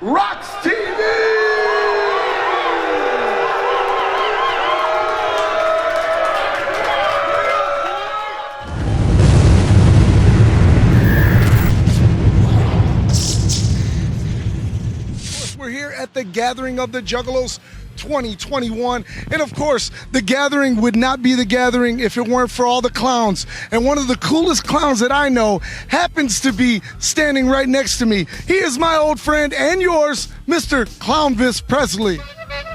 Rox-TV! We're here at the Gathering of the Juggalos 2021, and of course the gathering would not be the gathering if it weren't for all the clowns. And one of the coolest clowns that I know happens to be standing right next to me. He is my old friend and yours, Mr. Clownvis Presley.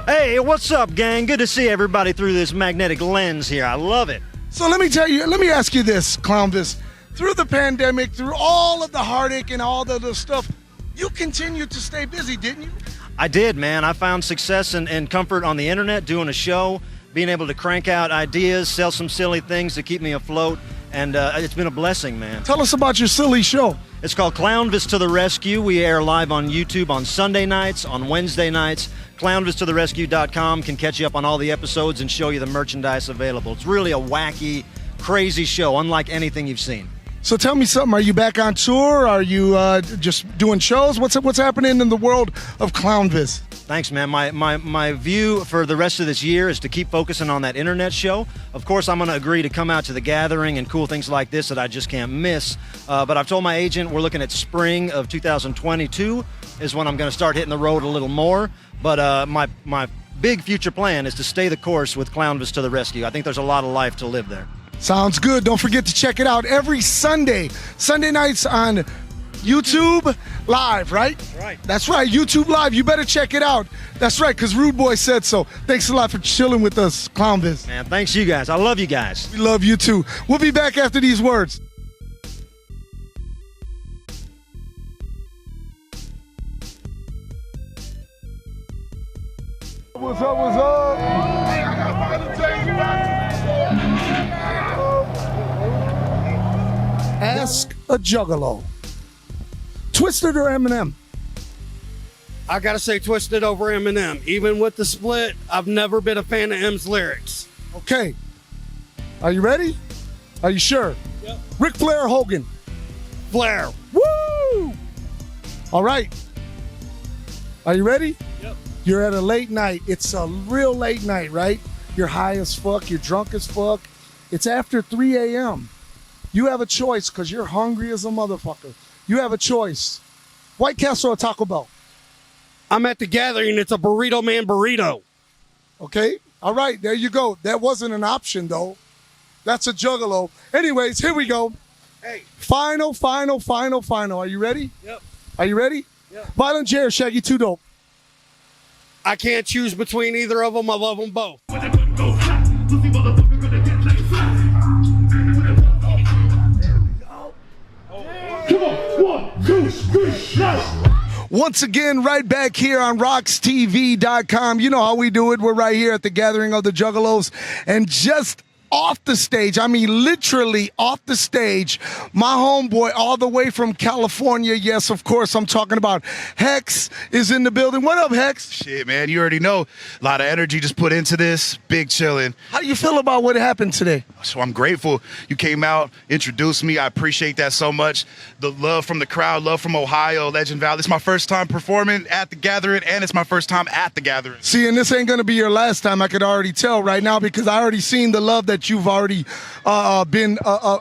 Hey, what's up, gang? Good to see everybody through this magnetic lens here. I love it. So let me ask you this, Clownvis. Through the pandemic, through all of the heartache and all the stuff, you continued to stay busy, didn't you? I did, man. I found success and comfort on the internet, doing a show, being able to crank out ideas, sell some silly things to keep me afloat, and it's been a blessing, man. Tell us about your silly show. It's called Clownvis to the Rescue. We air live on YouTube on Sunday nights, on Wednesday nights. ClownvisToTheRescue.com can catch you up on all the episodes and show you the merchandise available. It's really a wacky, crazy show, unlike anything you've seen. So tell me something. Are you back on tour? Are you just doing shows? What's happening in the world of Clownvis? Thanks, man. My view for the rest of this year is to keep focusing on that internet show. Of course, I'm going to agree to come out to the gathering and cool things like this that I just can't miss. But I've told my agent we're looking at spring of 2022 is when I'm going to start hitting the road a little more. But my big future plan is to stay the course with Clownvis to the Rescue. I think there's a lot of life to live there. Sounds good. Don't forget to check it out every Sunday nights on YouTube Live, right? Right. That's right, YouTube Live. You better check it out. That's right, because Rudeboy said so. Thanks a lot for chilling with us, Clownvis. Man, thanks you guys. I love you guys. We love you too. We'll be back after these words. What's up, what's up? Hey, I got something to tell you, man. Ask a Juggalo. Twisted or Eminem? I gotta say Twisted over Eminem. Even with the split, I've never been a fan of M's lyrics. Okay. Are you ready? Are you sure? Yep. Ric Flair or Hogan? Flair. Woo! All right. Are you ready? Yep. You're at a late night. It's a real late night, right? You're high as fuck. You're drunk as fuck. It's after 3 a.m. You have a choice because you're hungry as a motherfucker. You have a choice. White Castle or Taco Bell? I'm at the gathering. It's a burrito man burrito. Okay. All right. There you go. That wasn't an option, though. That's a Juggalo. Anyways, here we go. Hey. Final. Are you ready? Yep. Are you ready? Yep. Violent J or Shaggy 2 Dope? I can't choose between either of them. I love them both. Come on, 1, 2, 3, nice. Once again, right back here on Rox-TV.com. You know how we do it. We're right here at the Gathering of the Juggalos. And just off the stage, I mean literally off the stage, my homeboy all the way from California. Yes, of course, I'm talking about Hex is in the building. What up, Hex? Shit, man, you already know. A lot of energy just put into this. Big chilling. How do you feel about what happened today? So I'm grateful you came out, introduced me. I appreciate that so much. The love from the crowd, love from Ohio, Legend Valley. It's my first time performing at the gathering, and it's my first time at the gathering. See, and this ain't going to be your last time. I could already tell right now because I already seen the love that you've already been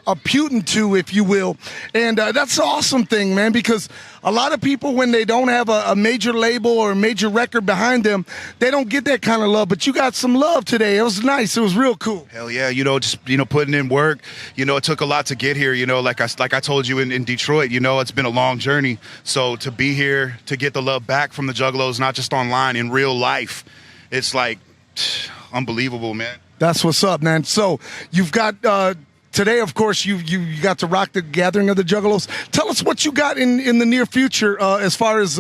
imputing to, if you will. And that's an awesome thing, man, because a lot of people, when they don't have a major label or a major record behind them, they don't get that kind of love. But you got some love today. It was nice. It was real cool. Hell yeah, just putting in work. It took a lot to get here. Like I told you in Detroit, it's been a long journey. So to be here, to get the love back from the Juggalos, not just online, in real life, it's like unbelievable, man. That's what's up, man. So you've got today, of course, you got to rock the Gathering of the Juggalos. Tell us what you got in the near future as far as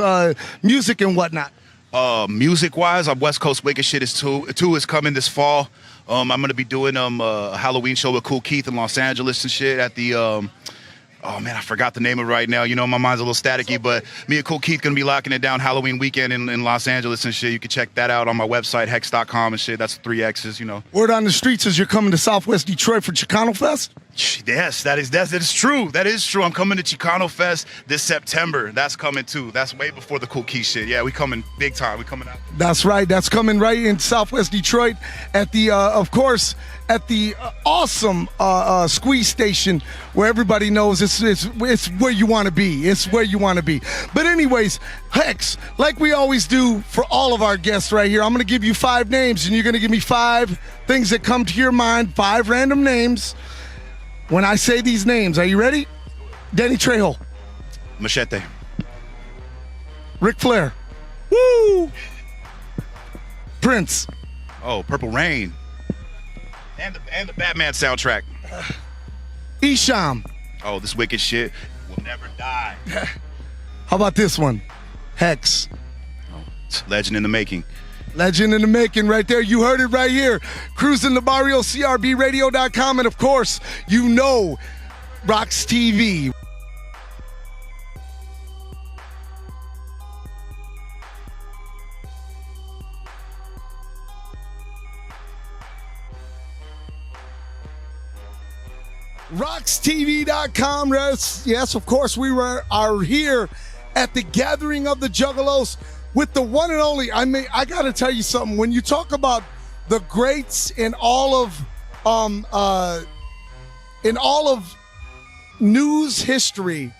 music and whatnot. Music-wise, our West Coast Wicked Shit is 2 is coming this fall. I'm going to be doing a Halloween show with Cool Keith in Los Angeles and shit at the oh man, I forgot the name of it right now. My mind's a little staticky, but me and Cool Keith gonna be locking it down Halloween weekend in Los Angeles and shit. You can check that out on my website, hex.com and shit. That's 3 X's, Word on the streets is you're coming to Southwest Detroit for Chicano Fest? Yes, that is true. That is true. I'm coming to Chicano Fest this September. That's coming too. That's way before the Cool Key shit. Yeah, we coming big time. We coming out. That's right. That's coming right in Southwest Detroit at the, of course, at the awesome Squeeze Station, where everybody knows it's where you want to be. It's where you want to be. But anyways, Hex, like we always do for all of our guests right here, I'm going to give you 5 names, and you're going to give me 5 things that come to your mind, 5 random names. When I say these names, are you ready? Danny Trejo. Machete. Ric Flair. Woo! Prince. Oh, Purple Rain. And the Batman soundtrack. Isham. Oh, this wicked shit will never die. How about this one? Hex. It's legend in the making. Legend in the making right there. You heard it right here. Cruising the Barrio, CRBRadio.com, and of course, you know, Rox-TV. Rox-TV.com. Yes, of course, we are here at the gathering of the Juggalos with the one and only. I mean, I got to tell you something. When you talk about the greats in all of news history,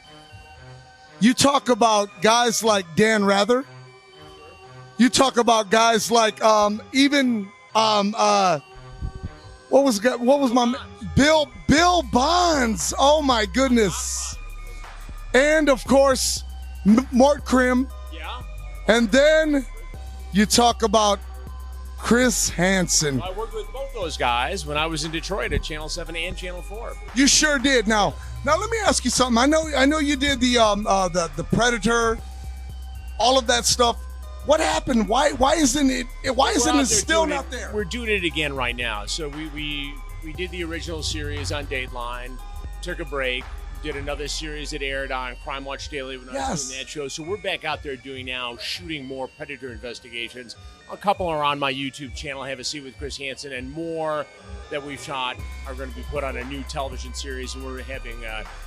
you talk about guys like Dan Rather. You talk about guys like what was my Bill Bonds. Oh my goodness. And of course, Mort Krim. Yeah. And then you talk about Chris Hansen. I worked with both those guys when I was in Detroit at Channel 7 and Channel 4. You sure did. Now let me ask you something. I know you did the Predator, all of that stuff. What happened? Why isn't it still not there? We're doing it again right now. So we did the original series on Dateline, took a break, did another series that aired on Crime Watch Daily when I was doing that show. So we're back out there doing now, shooting more Predator investigations. A couple are on my YouTube channel, Have a Seat with Chris Hansen, and more that we've shot are going to be put on a new television series, and we're having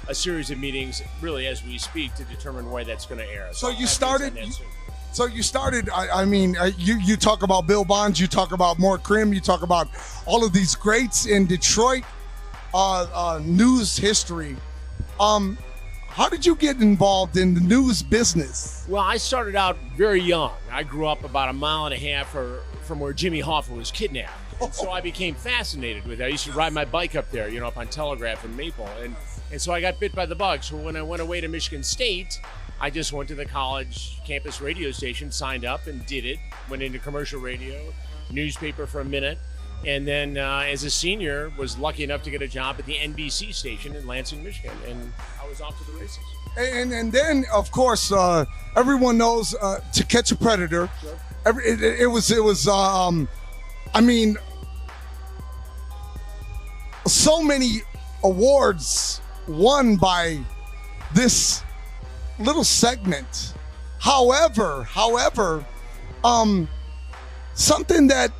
a series of meetings really as we speak to determine where that's going to air. So you started. You talk about Bill Bonds, you talk about Mort Krim, you talk about all of these greats in Detroit news history. How did you get involved in the news business? Well, I started out very young. I grew up about 1.5 miles from where Jimmy Hoffa was kidnapped. And so I became fascinated with it. I used to ride my bike up there, up on Telegraph and Maple. And so I got bit by the bug. So when I went away to Michigan State, I just went to the college campus radio station, signed up and did it. Went into commercial radio, newspaper for a minute. And then as a senior, was lucky enough to get a job at the NBC station in Lansing, Michigan. And I was off to the races. And then, of course, everyone knows To Catch a Predator. Sure. It was so many awards won by this little segment. However, something that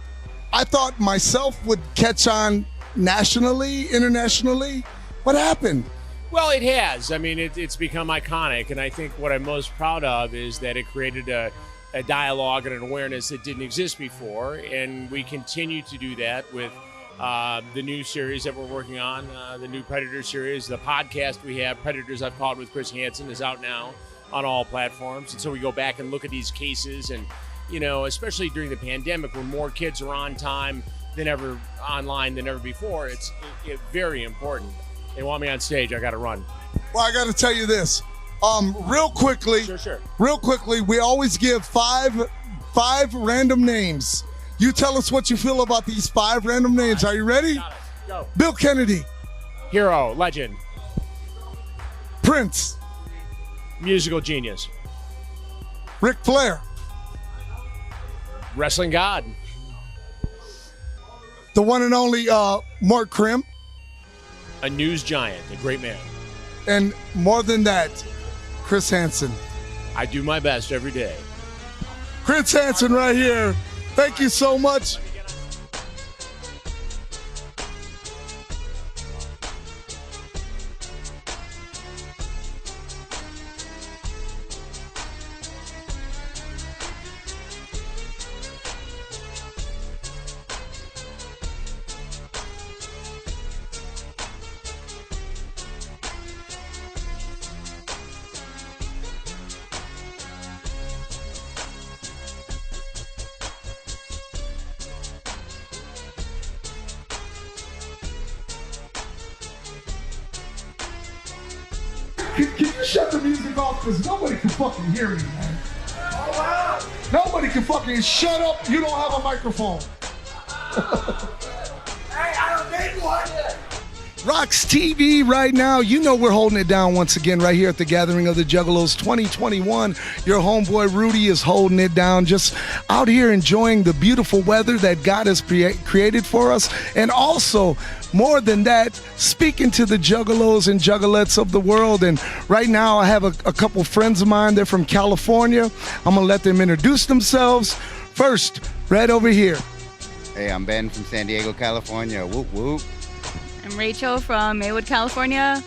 I thought myself would catch on nationally, internationally. What happened? Well, it has. I mean, it's become iconic, and I think what I'm most proud of is that it created a dialogue and an awareness that didn't exist before, and we continue to do that with the new series that we're working on, the new Predator series. The podcast we have, Predators I've Caught with Chris Hansen, is out now on all platforms, and so we go back and look at these cases, and especially during the pandemic when more kids are on time than ever, online than ever before, it's very important. They want me on stage, I got to run. Well, I got to tell you this, real quickly. Sure. Real quickly, we always give five random names. You tell us what you feel about these 5 random names. Are you ready? Got it. Go. Bill Kennedy. Hero, legend. Prince. Musical genius. Ric Flair. Wrestling god. The one and only Mort Krim. A news giant, a great man. And more than that, Chris Hansen. I do my best every day. Chris Hansen right here. Thank you so much. can you shut the music off? Because nobody can fucking hear me, man. Nobody can fucking shut up. You don't have a microphone. Hey, I don't need one. Rox-TV right now. You know we're holding it down once again right here at the Gathering of the Juggalos 2021. Your homeboy Rudy is holding it down, just out here enjoying the beautiful weather that God has created for us. And also, more than that, speaking to the Juggalos and Juggalettes of the world. And right now I have a couple friends of mine. They're from California. I'm going to let them introduce themselves. First, right over here. Hey, I'm Ben from San Diego, California. Whoop, whoop. I'm Rachel from Maywood, California.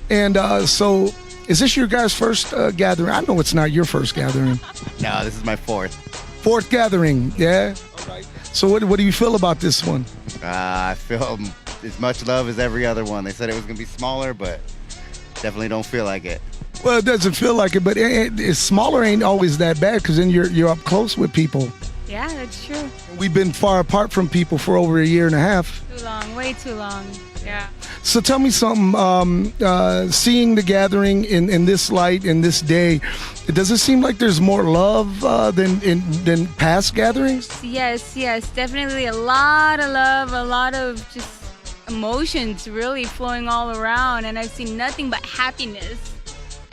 And so, is this your guys' first gathering? I know it's not your first gathering. No, this is my fourth. Fourth gathering, yeah? All right. So what do you feel about this one? I feel as much love as every other one. They said it was going to be smaller, but definitely don't feel like it. Well, it doesn't feel like it, but it's smaller ain't always that bad because then you're up close with people. Yeah, that's true. We've been far apart from people for over a year and a half. Too long, way too long. Yeah. So tell me something, seeing the gathering in this light, in this day, does it seem like there's more love than past gatherings? Yes, definitely a lot of love, a lot of just emotions really flowing all around, and I've seen nothing but happiness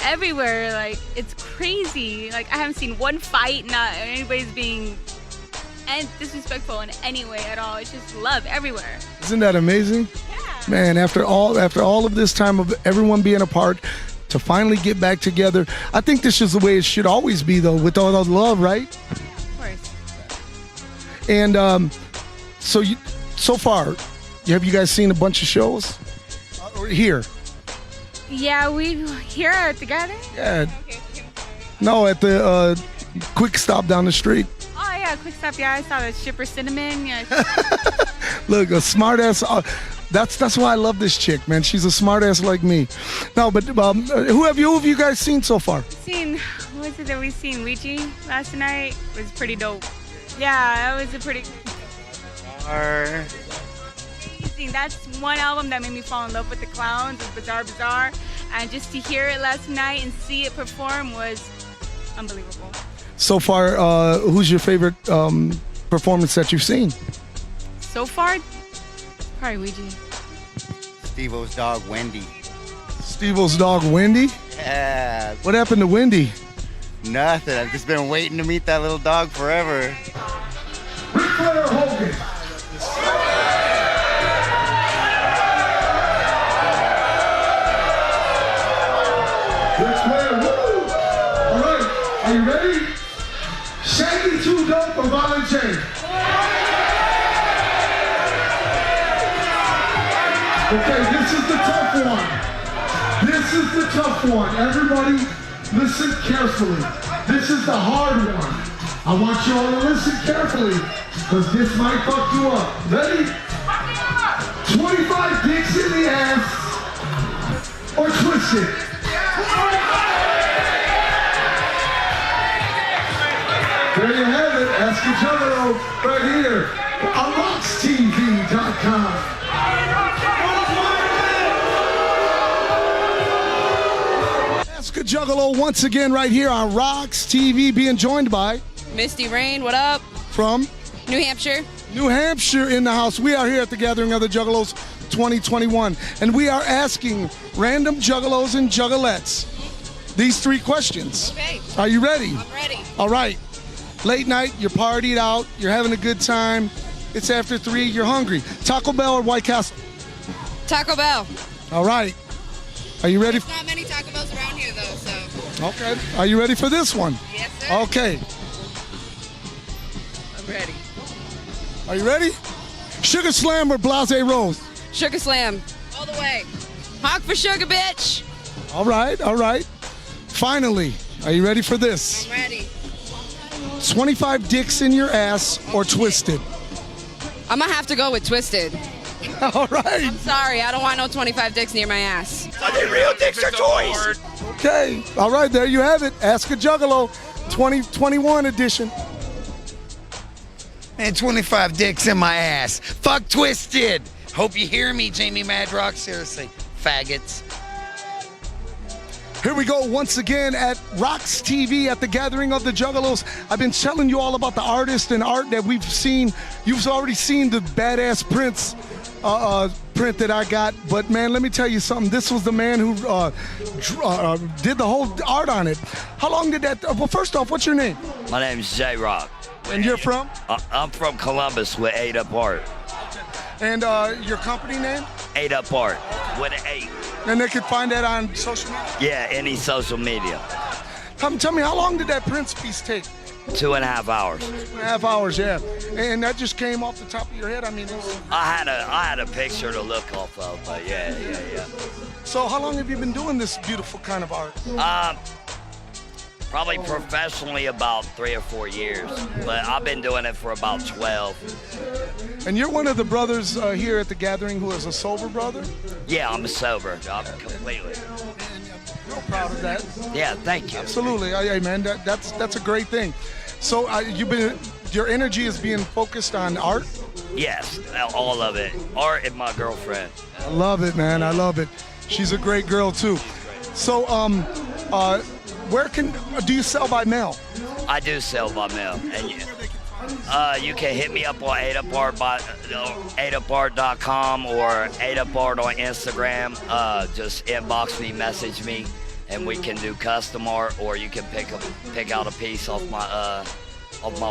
everywhere. Like, it's crazy. Like, I haven't seen one fight, not anybody's being disrespectful in any way at all. It's just love everywhere. Isn't that amazing? Yeah. Man, after all of this time of everyone being apart, to finally get back together, I think this is the way it should always be, though, with all the love, right? Of course. And so far, have you guys seen a bunch of shows? Here? Yeah, we here at the gathering? Yeah. No, at the Quick Stop down the street. Oh yeah, Quick Stop. Yeah, I saw the Shipper Cinnamon. Yeah. Look, a smart ass. That's why I love this chick, man. She's a smart ass like me. No, but who have you guys seen so far? What was it that we seen? Ouija last night. It was pretty dope. Yeah, that was a pretty. Amazing. That's one album that made me fall in love with the Clowns, with Bizarre, and just to hear it last night and see it perform was unbelievable. So far, who's your favorite performance that you've seen? So far, probably Ouija. Steve-O's dog, Wendy. Steve-O's dog, Wendy? Yeah. What happened to Wendy? Nothing. I've just been waiting to meet that little dog forever. Ric Flair Hogan. Ric Flair, woo! All right, are you ready? Shaggy, Too Dope, or Volunteer? Okay, this is the tough one. This is the tough one. Everybody, listen carefully. This is the hard one. I want you all to listen carefully, because this might fuck you up. Ready? 25 dicks in the ass, or twist it. There you have it. Ask a Juggalo right here on Rox-TV.com. Ask a Juggalo once again right here on Rox-TV, being joined by Misty Rain, what up? from New Hampshire. New Hampshire in the house. We are here at the Gathering of the Juggalos 2021, and we are asking random Juggalos and Juggalettes these three questions. Okay. Are you ready? I'm ready. All right. Late night, you're partied out, you're having a good time. It's after 3, you're hungry. Taco Bell or White Castle? Taco Bell. All right. Are you ready? There's not many Taco Bells around here though, so. Okay. Are you ready for this one? Yes, sir. Okay. I'm ready. Are you ready? Sugar Slam or Blase Rose? Sugar Slam. All the way. Honk for sugar, bitch. All right, all right. Finally, are you ready for this? I'm ready. 25 dicks in your ass or twisted? I'm gonna have to go with Twisted. All right. I'm sorry, I don't want no 25 dicks near my ass. Real dicks are toys. Okay. All right, there you have it. Ask a Juggalo 2021 edition. Man, 25 dicks in my ass. Fuck Twisted. Hope you hear me, Jamie Madrox. Seriously, faggots. Here we go once again at Rox-TV at the Gathering of the Juggalos. I've been telling you all about the artist and art that we've seen. You've already seen the badass prints print that I got, but man, let me tell you something. This was the man who did the whole art on it. How long did that? Well, first off, what's your name? My name is JRock. And you're from? I'm from Columbus with 8 Up Art. And your company name? 8 Up Art with an 8. And they could find that on social media? Yeah, any social media. Tell me, how long did that Prince piece take? 2.5 hours. 2.5 hours, yeah. And that just came off the top of your head? I mean, I had a picture to look off of, but yeah. So how long have you been doing this beautiful kind of art? Probably professionally about 3 or 4 years, but I've been doing it for about 12. And you're one of the brothers here at the Gathering who is a sober brother? Yeah, I'm sober. I'm completely. Real proud of that. Yeah, thank you. Absolutely. Hey, man, that's a great thing. So your energy is being focused on art? Yes, all of it. Art and my girlfriend. I love it, man. I love it. She's a great girl too. So, where do you sell by mail? I do sell by mail, and you can hit me up on 8upart.com or 8upart on Instagram. Just inbox me, message me, and we can do custom art, or you can pick out a piece off my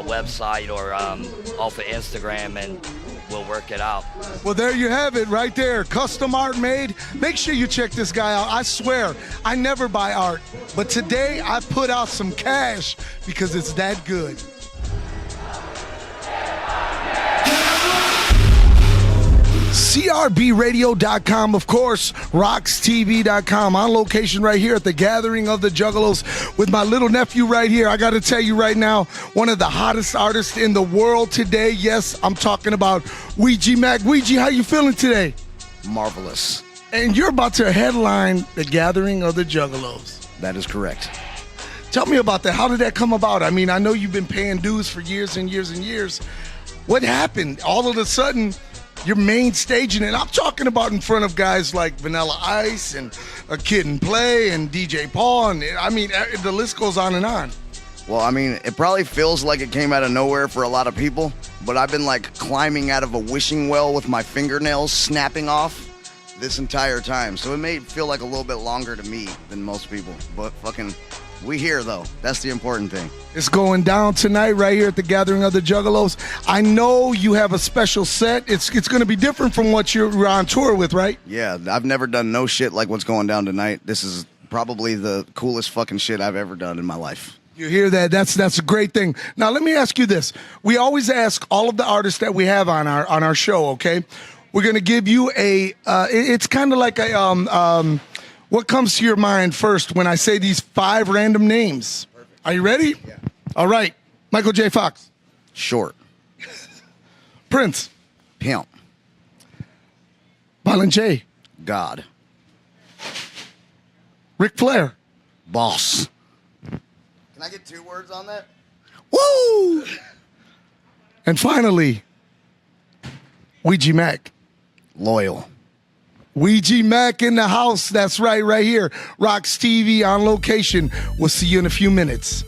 website or off of Instagram, and we'll work it out. Well, there you have it right there. Custom art made. Make sure you check this guy out. I swear, I never buy art, but today I put out some cash because it's that good. CRBradio.com, of course, Rox-TV.com, on location right here at the Gathering of the Juggalos with my little nephew right here. I got to tell you right now, one of the hottest artists in the world today. Yes, I'm talking about Ouija Macc. Ouija, how you feeling today? Marvelous. And you're about to headline the Gathering of the Juggalos. That is correct. Tell me about that. How did that come about? I mean, I know you've been paying dues for years and years and years. What happened? All of a sudden, you're main staging it. I'm talking about in front of guys like Vanilla Ice and A Kid and Play and DJ Paul. And I mean, the list goes on and on. Well, I mean, it probably feels like it came out of nowhere for a lot of people, but I've been like climbing out of a wishing well with my fingernails snapping off this entire time. So it may feel like a little bit longer to me than most people, but fucking, we here though. That's the important thing. It's going down tonight right here at the Gathering of the Juggalos. I know you have a special set. It's going to be different from what you're on tour with, right? Yeah, I've never done no shit like what's going down tonight. This is probably the coolest fucking shit I've ever done in my life. You hear that? That's a great thing. Now let me ask you this. We always ask all of the artists that we have on our show, okay? We're going to give you a it's kind of like a what comes to your mind first when I say these 5 random names? Perfect. Are you ready? Yeah. All right. Michael J. Fox. Short. Prince. Pimp. Violent J. God. Ric Flair. Boss. Can I get 2 words on that? Woo! And finally, Ouija Macc. Loyal. Ouija Macc in the house. That's right here. Rox-TV on location. We'll see you in a few minutes.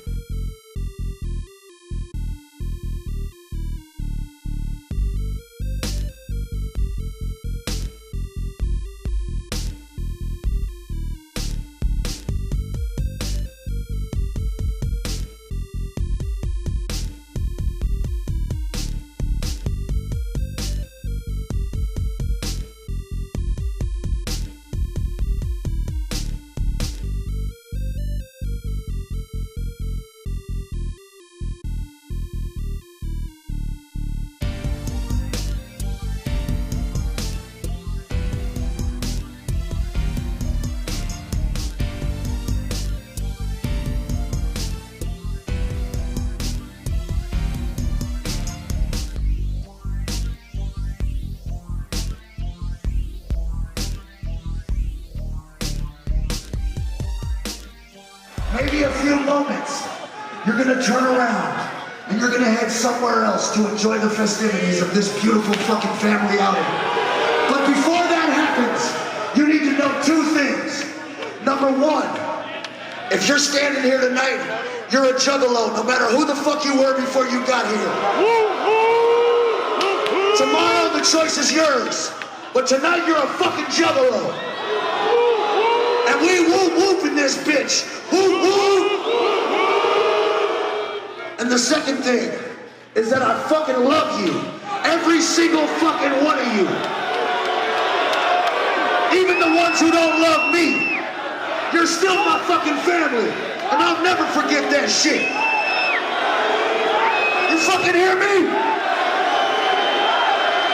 Maybe a few moments, you're gonna turn around and you're gonna head somewhere else to enjoy the festivities of this beautiful fucking family outing. But before that happens, you need to know 2 things. Number 1, If you're standing here tonight, you're a juggalo, no matter who the fuck you were before you got here. Tomorrow, the choice is yours. But tonight, you're a fucking juggalo. And we whoop in this bitch. Whoop. And the second thing is that I fucking love you. Every single fucking one of you. Even the ones who don't love me. You're still my fucking family. And I'll never forget that shit. You fucking hear me?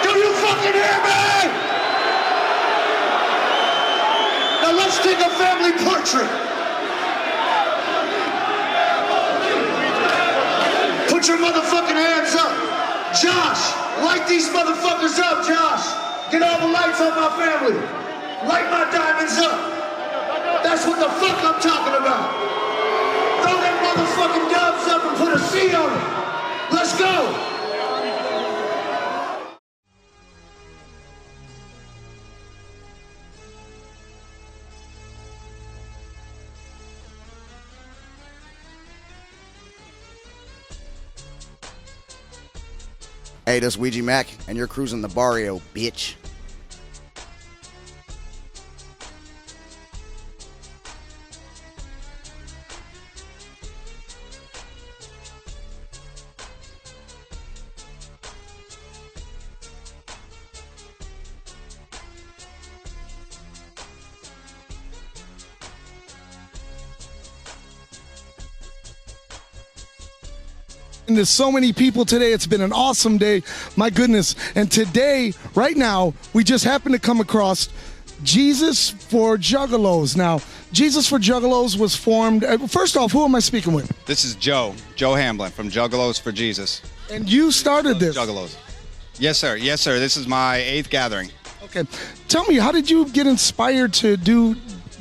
Do you fucking hear me? Now let's take a family portrait. Put your motherfucking hands up. Josh, light these motherfuckers up, Josh. Get all the lights on my family. Light my diamonds up. That's what the fuck I'm talking about. Throw them motherfucking doves up and put a C on it. Let's go. Hey, this is Ouija Macc, and you're cruising the barrio, bitch. And there's so many people today. It's been an awesome day. My goodness. And today, right now, we just happened to come across Jesus for Juggalos. Now, Jesus for Juggalos was formed. First off, who am I speaking with? This is Joe Hamblin from Juggalos for Jesus. And you started this? Juggalos. Yes, sir. Yes, sir. This is my 8th gathering. Okay. Tell me, how did you get inspired to do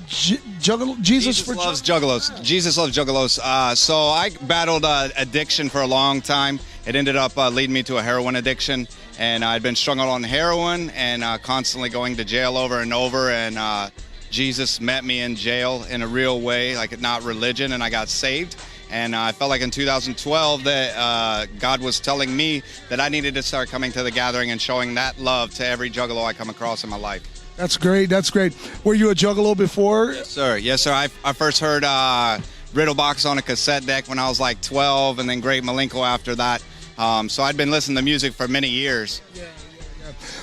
Jesus for loves Juggalos. Jesus loves Juggalos. So I battled addiction for a long time. It ended up leading me to a heroin addiction, and I'd been struggling on heroin and constantly going to jail over and over. And Jesus met me in jail in a real way, like not religion, and I got saved. And I felt like in 2012 that God was telling me that I needed to start coming to the gathering and showing that love to every Juggalo I come across in my life. That's great. That's great. Were you a Juggalo before? Yes, sir. Yes, sir. I first heard Riddlebox on a cassette deck when I was like 12, and then Great Malenko after that. So I'd been listening to music for many years. Yeah.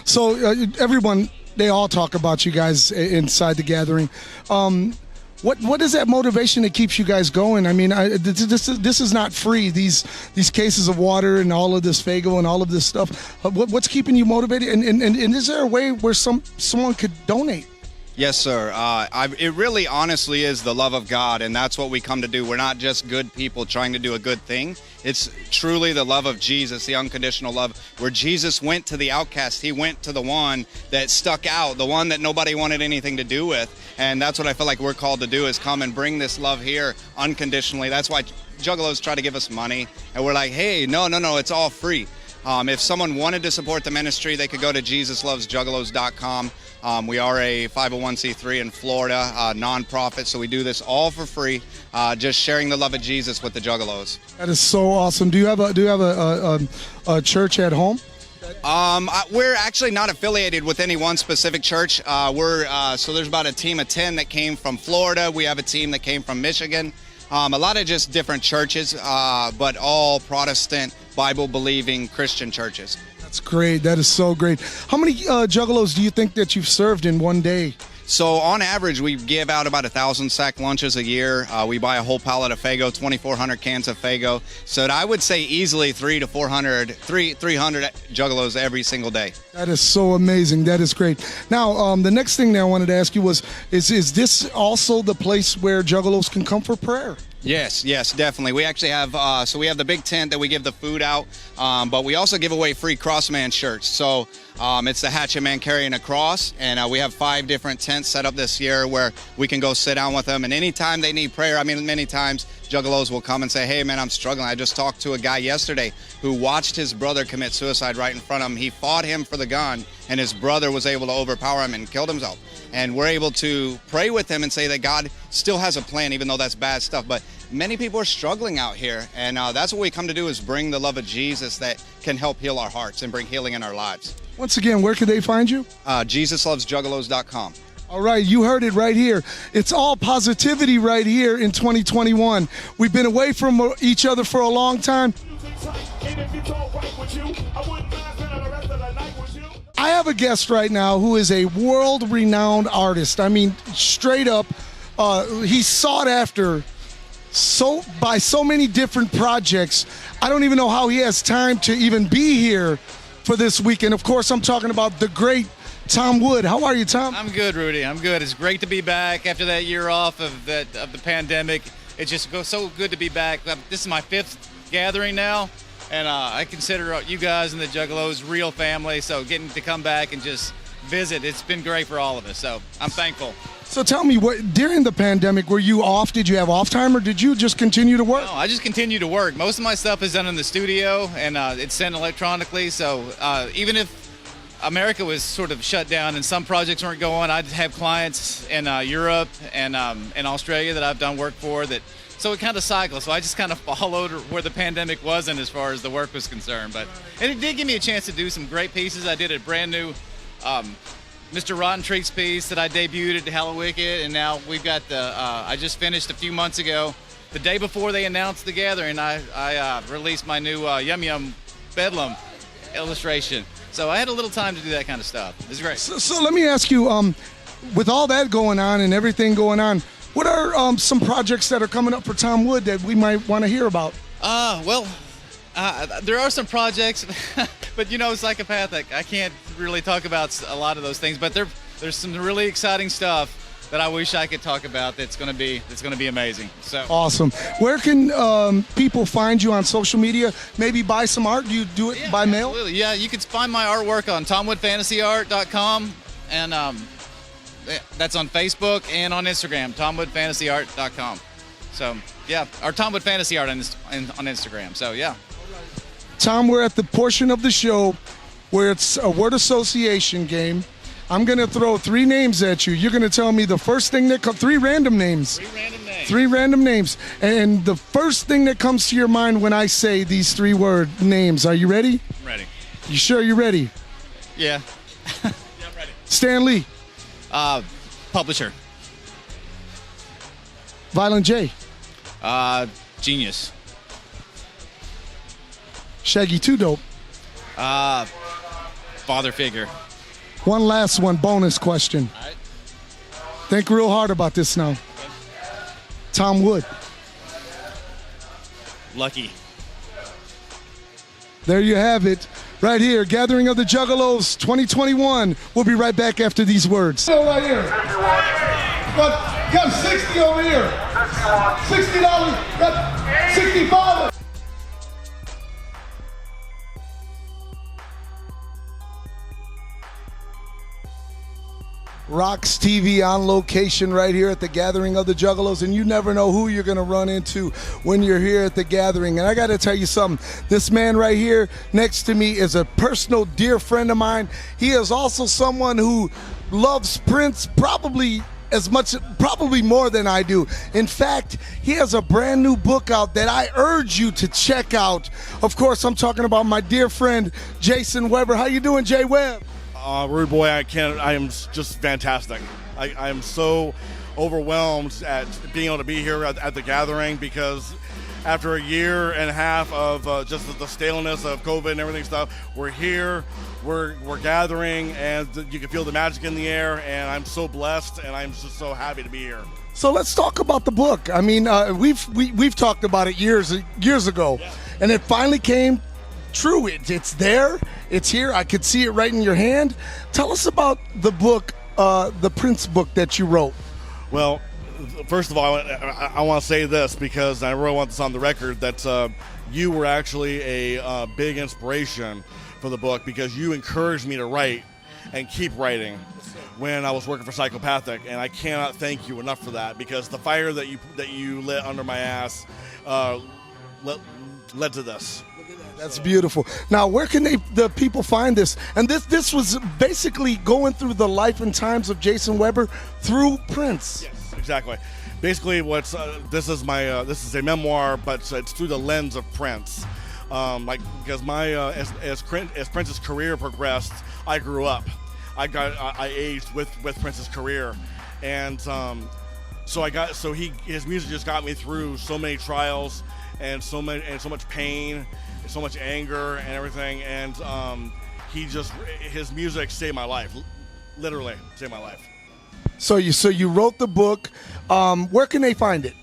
So everyone, they all talk about you guys inside the gathering. What is that motivation that keeps you guys going? I mean, this is not free. These cases of water and all of this Fago and all of this stuff. What's keeping you motivated? And is there a way where someone could donate? Yes, sir. It really honestly is the love of God, and that's what we come to do. We're not just good people trying to do a good thing. It's truly the love of Jesus, the unconditional love, where Jesus went to the outcast. He went to the one that stuck out, the one that nobody wanted anything to do with. And that's what I feel like we're called to do, is come and bring this love here unconditionally. That's why Juggalos try to give us money, and we're like, hey, no, it's all free. If someone wanted to support the ministry, they could go to JesusLovesJuggalos.com. We are a 501c3 in Florida, nonprofit, so we do this all for free, just sharing the love of Jesus with the Juggalos. That is so awesome. Do you have a church at home? We're actually not affiliated with any one specific church. So there's about a team of 10 that came from Florida. We have a team that came from Michigan. A lot of just different churches, but all Protestant, Bible-believing Christian churches. That's great. That is so great. How many Juggalos do you think that you've served in one day? So on average, we give out about 1,000 sack lunches a year. We buy a whole pallet of Fago, 2,400 cans of Fago. So I would say easily 300 Juggalos every single day. That is so amazing. That is great. Now, the next thing that I wanted to ask you was, is this also the place where Juggalos can come for prayer? Yes, definitely. We actually have, we have the big tent that we give the food out, but we also give away free Crossman shirts. So it's the Hatchet Man carrying a cross, and we have 5 different tents set up this year where we can go sit down with them. And anytime they need prayer, many times Juggalos will come and say, hey man, I'm struggling. I just talked to a guy yesterday who watched his brother commit suicide right in front of him. He fought him for the gun, and his brother was able to overpower him and killed himself. and we're able to pray with them and say that God still has a plan, even though that's bad stuff. But many people are struggling out here, and that's what we come to do, is bring the love of Jesus that can help heal our hearts and bring healing in our lives. Once again, where can they find you? JesusLovesJuggalos.com. All right, you heard it right here. It's all positivity right here in 2021. We've been away from each other for a long time. I have a guest right now who is a world-renowned artist. I mean, straight up, he's sought after by so many different projects. I don't even know how he has time to even be here for this weekend. Of course, I'm talking about the great Tom Wood. How are you, Tom? I'm good, Rudy. I'm good. It's great to be back after that year off of the pandemic. It just goes so good to be back. This is my 5th gathering now, and I consider you guys and the Juggalos real family. So getting to come back and just visit, it's been great for all of us. So I'm thankful. So tell me, during the pandemic, were you off? Did you have off time, or did you just continue to work? No, I just continue to work. Most of my stuff is done in the studio, and it's sent electronically. So even if America was sort of shut down and some projects weren't going, I'd have clients in Europe and in Australia that I've done work for. So it kind of cycles. So I just kind of followed where the pandemic wasn't as far as the work was concerned. And it did give me a chance to do some great pieces. I did a brand new Mr. Rotten Treats piece that I debuted at Hallowicked, and now we've got I just finished a few months ago. The day before they announced the gathering, I released my new Yum Yum Bedlam illustration. So I had a little time to do that kind of stuff. It's great. So let me ask you, with all that going on and everything going on, what are some projects that are coming up for Tom Wood that we might want to hear about? There are some projects, but Psychopathic, I can't really talk about a lot of those things, but there's some really exciting stuff that I wish I could talk about that's going to be amazing. So awesome. Where can people find you on social media? Maybe buy some art? Do you do it by mail? Absolutely. Yeah, you can find my artwork on TomWoodFantasyArt.com, and that's on Facebook and on Instagram, TomWoodFantasyArt.com. So yeah, or Tom Wood Fantasy Art on Instagram. So yeah. Tom, we're at the portion of the show where it's a word association game. I'm going to throw 3 names at you. You're going to tell me the first thing that comes, 3 random names. 3 random names. 3 random names. And the first thing that comes to your mind when I say these 3 word names. Are you ready? I'm ready. You sure you're ready? Yeah. Yeah, I'm ready. Stan Lee. Publisher. Violent J. Genius. Shaggy 2 Dope. Father figure. One last one, bonus question. All right. Think real hard about this now. Tom Wood. Lucky. There you have it. Right here, Gathering of the Juggalos 2021. We'll be right back after these words. Right here. Got 60 over here. $60. Got 65. Rox-TV on location right here at the Gathering of the Juggalos, and you never know who you're going to run into when you're here at the Gathering. And I got to tell you something, this man right here next to me is a personal dear friend of mine. He is also someone who loves Prince probably more than I do. In fact, he has a brand new book out that I urge you to check out. Of course, I'm talking about my dear friend Jason Weber. How you doing, Jay Webb? Rudeboy, I am just fantastic. I am so overwhelmed at being able to be here at the Gathering, because after a year and a half of just the staleness of COVID and everything stuff, we're here, we're gathering, and you can feel the magic in the air, and I'm so blessed, and I'm just so happy to be here. So let's talk about the book. I mean, we've talked about it years ago, yeah. And it finally came true. It's there. It's here. I could see it right in your hand. Tell us about the book, the Prince book that you wrote. Well, first of all, I want to say this, because I really want this on the record, that you were actually a big inspiration for the book, because you encouraged me to write and keep writing when I was working for Psychopathic, and I cannot thank you enough for that, because the fire that you lit under my ass led to this. That's beautiful. Now, where can the people find this? And this was basically going through the life and times of Jason Weber through Prince. Yes, exactly. Basically, this is a memoir, but it's through the lens of Prince. Because as Prince's career progressed, I grew up. I aged with Prince's career, and his music just got me through so many trials and so much pain, and so much anger and everything, and his music saved my life, literally saved my life. So you wrote the book. Where can they find it?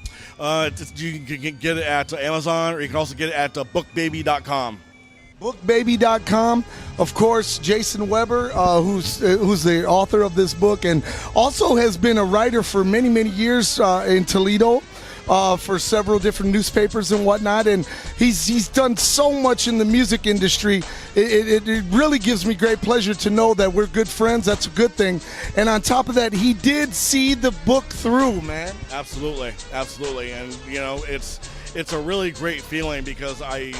You can get it at Amazon, or you can also get it at bookbaby.com. Bookbaby.com. Of course, Jason Weber, who's the author of this book, and also has been a writer for many, many years in Toledo for several different newspapers and whatnot. And he's done so much in the music industry. It really gives me great pleasure to know that we're good friends. That's a good thing. And on top of that, he did see the book through, man. Absolutely. And it's a really great feeling, because I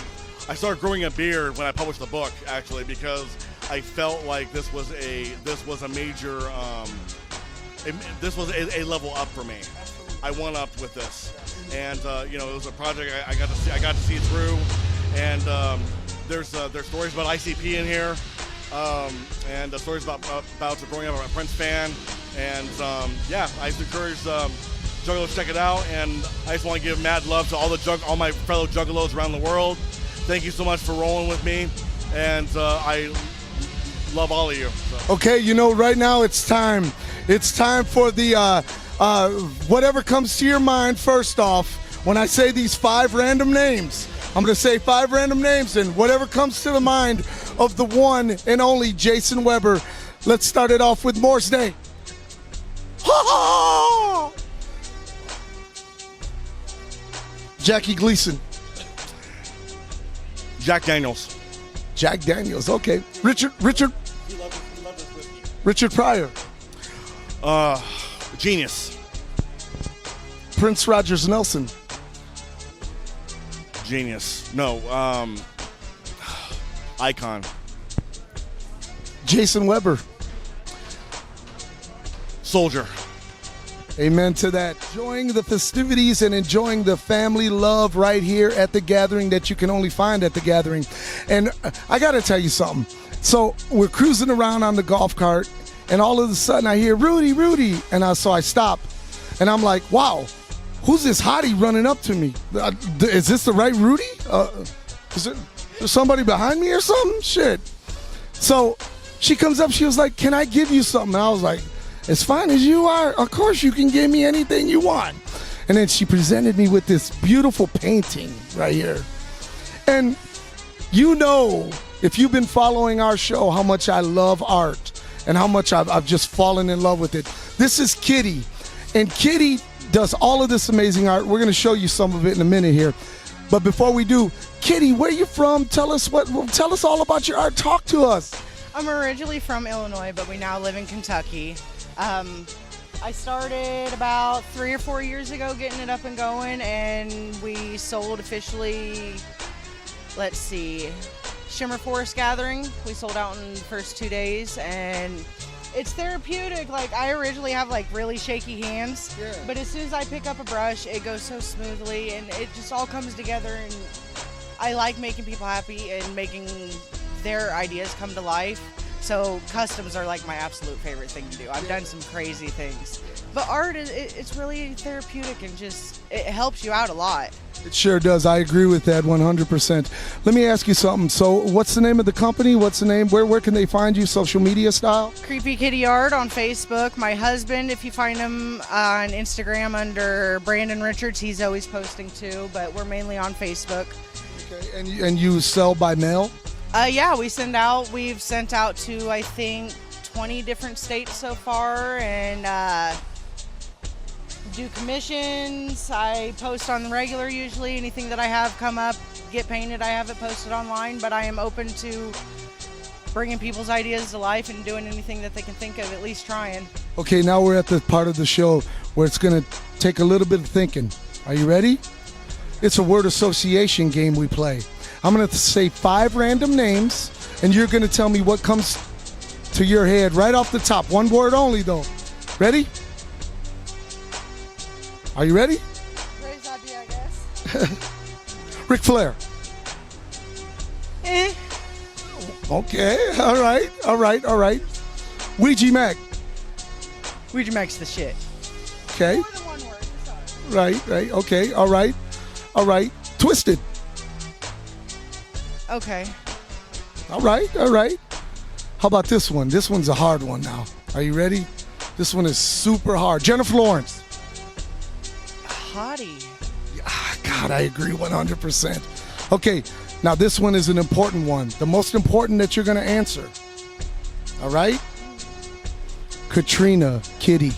started growing a beard when I published the book, actually, because I felt like this was a major this was a level up for me. I went up with this, and it was a project I got to see through, and there's stories about ICP in here, and the stories about growing up a Prince fan, and I just encourage Juggalos to check it out, and I just want to give mad love to all my fellow Juggalos around the world. Thank you so much for rolling with me, and I love all of you. So. Okay, right now it's time. It's time for the whatever comes to your mind first off. When I say these 5 random names, I'm going to say 5 random names, and whatever comes to the mind of the one and only Jason Weber. Let's start it off with Morse Day. Jackie Gleason. Jack Daniels. Jack Daniels, okay. Richard Pryor. Genius. Prince Rogers Nelson. Genius. No, icon. Jason Weber. Soldier. Amen to that. Enjoying the festivities and enjoying the family love right here at the gathering that you can only find at the gathering. And I got to tell you something. So we're cruising around on the golf cart, and all of a sudden I hear, Rudy. And so I stop, and I'm like, wow, who's this hottie running up to me? Is this the right Rudy? Is there somebody behind me or something? Shit. So she comes up, she was like, can I give you something? And I was like, as fine as you are, of course you can give me anything you want. And then she presented me with this beautiful painting right here. And if you've been following our show, how much I love art and how much I've just fallen in love with it. This is Kitty. And Kitty does all of this amazing art. We're going to show you some of it in a minute here. But before we do, Kitty, where you from? Tell us all about your art. Talk to us. I'm originally from Illinois, but we now live in Kentucky. I started about 3 or 4 years ago getting it up and going, and we sold officially, Shimmer Forest Gathering. We sold out in the first 2 days, and it's therapeutic. I originally have really shaky hands, but as soon as I pick up a brush, it goes so smoothly, and it just all comes together, and I like making people happy and making their ideas come to life. So customs are my absolute favorite thing to do. I've done some crazy things, but art it's really therapeutic, and it helps you out a lot. It sure does. I agree with that 100%. Let me ask you something. So what's the name of the company? What's the name? Where can they find you social media style? Creepy Kitty Art on Facebook. My husband, if you find him on Instagram under Brandon Richards, he's always posting too, but we're mainly on Facebook. Okay. And you sell by mail? Yeah, we've sent out to, I think, 20 different states so far, and do commissions. I post on the regular usually. Anything that I have come up, get painted, I have it posted online, but I am open to bringing people's ideas to life and doing anything that they can think of, at least trying. Okay, now we're at the part of the show where it's going to take a little bit of thinking. Are you ready? It's a word association game we play. I'm going to say 5 random names, and you're going to tell me what comes to your head right off the top. One word only, though. Ready? Are you ready? Ready's idea, I guess. Ric Flair. Eh. Okay. All right. Ouija Macc. Ouija Macc's the shit. Okay. More than one word. Sorry. Right. Okay. All right. Twisted. Okay. All right. How about this one? This one's a hard one now. Are you ready? This one is super hard. Jennifer Lawrence. Hottie. God, I agree 100%. Okay, now this one is an important one. The most important that you're going to answer. All right? Katrina Kitty.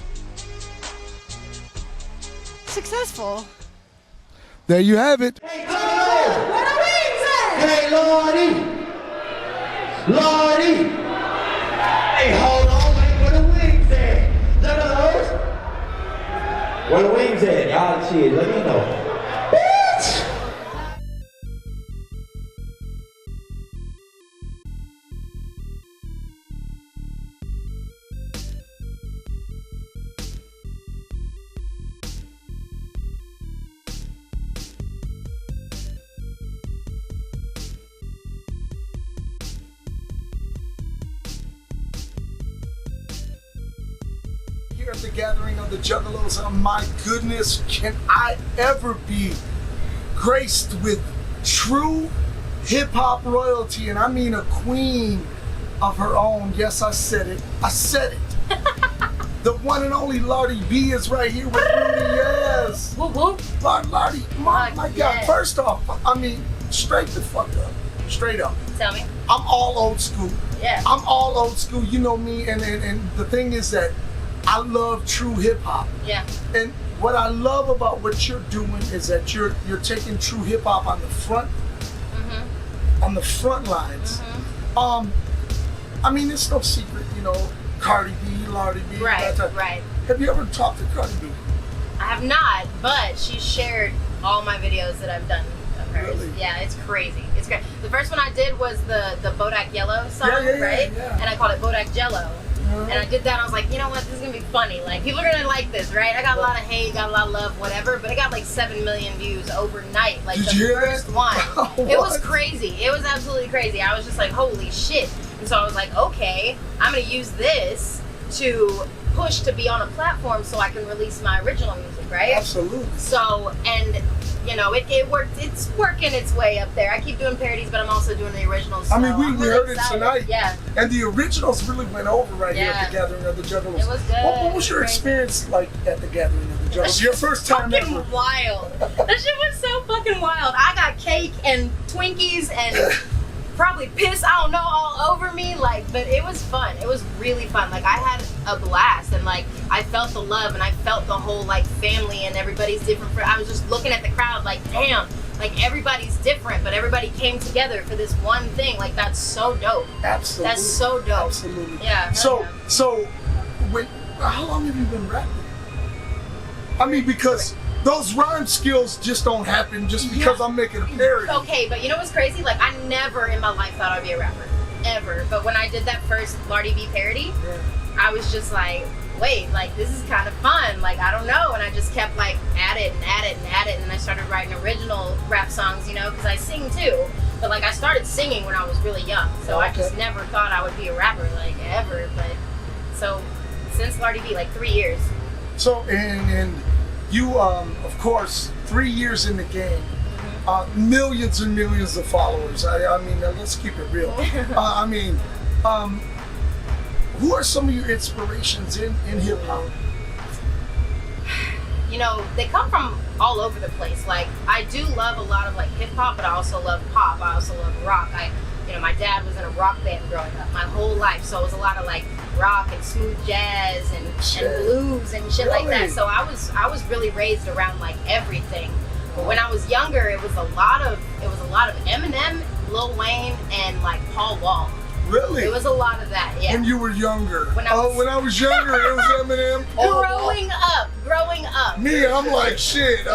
Successful. There you have it. Hey, Lardi. Hey, hold on, wait, where the wings at? Juggalos? Where the wings at? Y'all shit, let me know. Bitch! Here at the gathering of the Juggalos, oh my goodness, can I ever be graced with true hip-hop royalty, and I mean a queen of her own. Yes, I said it. The one and only Lardi B is right here with Rudy. Yes. Lardi, my God. Yes. First off, I mean, straight the fuck up. Straight up. Tell me. I'm all old school. Yeah. I'm all old school. You know me, and the thing is that I love true hip hop. Yeah. And what I love about what you're doing is that you're taking true hip hop on the front, on the front lines. I mean, it's no secret, you know, Cardi B, Lardi B. Right. Have you ever talked to Cardi B? I have not, but she shared all my videos that I've done of hers. Really? Yeah, it's crazy. It's great. The first one I did was the Bodak Yellow song, right? Yeah. And I called it Bodak Jello. And I did that, I was like, you know what, this is gonna be funny. Like, people are gonna like this, right? I got a lot of hate, got a lot of love, whatever, but it got like 7 million views overnight. Like, Did the you hear first that? one. It was crazy. It was absolutely crazy. I was just like, holy shit. And so I was like, okay, I'm gonna use this to push to be on a platform so I can release my original music, right? Absolutely. So, and you know, it worked. It's working its way up there. I keep doing parodies, but I'm also doing the originals. I mean, so we I'm really heard it excited. tonight. Yeah. And the originals really went over right here at Yeah. the gathering of the Juggalos. It was good. What was your Crazy. experience like at the gathering of the Juggalos? Your first time fucking ever. wild. That shit was so fucking wild. I got cake and Twinkies and probably piss, I don't know, all over me. Like, but it was fun. It was really fun. Like, I had a blast, and like I felt the love, and I felt the whole like family, and everybody's different. I was just looking at the crowd like, damn, like everybody's different, but everybody came together for this one thing. Like, that's so dope. Absolutely. That's so dope. Absolutely. Yeah. So, when, how long have you been rapping? I mean, because those rhyme skills just don't happen just because I'm making a parody. Okay, but you know what's crazy? Like, I never in my life thought I'd be a rapper. Ever. But when I did that first Lardi B parody, I was just like, wait, like, this is kind of fun. Like, I don't know. And I just kept, like, at it and at it and at it. And I started writing original rap songs, you know, because I sing too. But, like, I started singing when I was really young. So I just never thought I would be a rapper, like, ever. But, so, since Lardi B, like, 3 years. So, and you, of course, 3 years in the game, millions and millions of followers. I mean, let's keep it real. I mean, who are some of your inspirations in hip hop? You know, they come from all over the place. Like, I do love a lot of like hip hop, but I also love pop. I also love rock. You know, my dad was in a rock band growing up my whole life, so it was a lot of like rock and smooth jazz and blues and shit like that. So I was really raised around like everything. But when I was younger, it was a lot of Eminem, Lil Wayne, and like Paul Wall. Really? It was a lot of that, yeah. When you were younger? When I was younger, it was Eminem. Growing up. Me, I'm like, shit,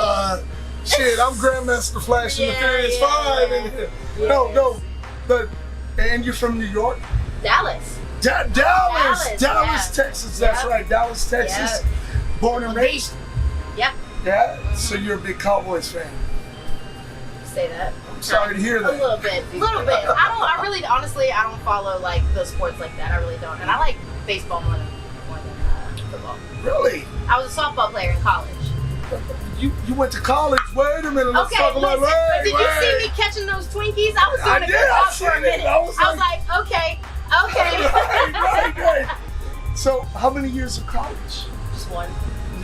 Shit, I'm Grandmaster Flash and the Furious 5 in here. Yes. No. And you're from New York? Dallas. Dallas, yeah. Texas. That's right, Dallas, Texas. Yep. Born and raised. Yep. Yeah. So you're a big Cowboys fan. Say that. I'm sorry to hear that. A little bit. Honestly, I don't follow like those sports like that. I really don't. And I like baseball more than football. Really? I was a softball player in college. You went to college. Wait a minute. Let's talk about but did you see me catching those Twinkies? I was doing a good job for a minute. I was like, okay. Right. So, how many years of college? Just one.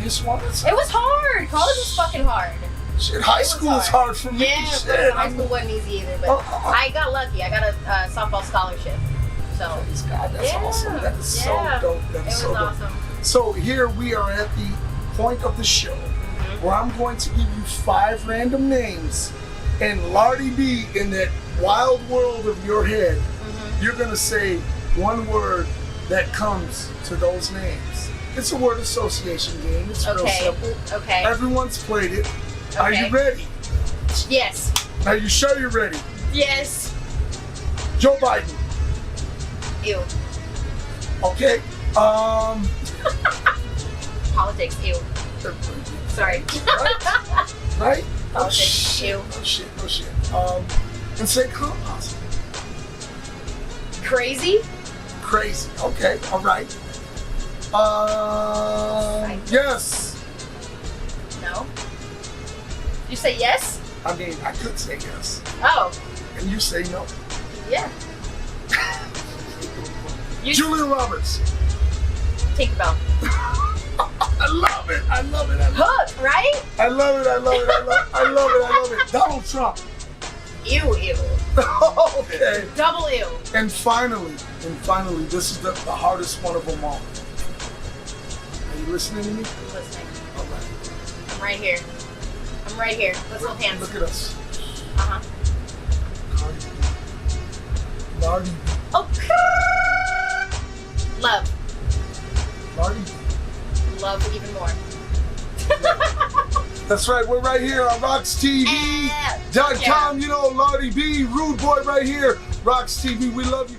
Just one? It was hard. College was fucking hard. Shit, high school is hard for me. Yeah, Shit, high school wasn't easy either, but I got lucky. I got a softball scholarship. So God, that's awesome. That is so dope. That's so dope. Awesome. So here we are at the point of the show where I'm going to give you 5 random names, and Lardi B, in that wild world of your head, you're gonna say one word that comes to those names. It's a word association game. It's real simple. Okay. Everyone's played it. Are you ready? Yes. Are you sure you're ready? Yes. Joe Biden. Ew. Okay. Politics. Ew. Sorry. Right? Politics. Ew. No shit. And say compost. Crazy. Okay. All right. Yes. No. You say yes? I mean, I could say yes. Oh. And you say no. Yeah. Julia Roberts. Tinkerbell. I love it. Hook, right? I love it. Donald Trump. Ew. Okay. Double ew. And finally, this is the hardest one of them all. Are you listening to me? I'm listening. All right. I'm right here. Let's hold hands. Look at us. Lardi B. Oh. Love. Lardi B. Love even more. That's right, we're right here on Rox-TV.com. You know, Lardi B, Rudeboy right here. Rox-TV, we love you.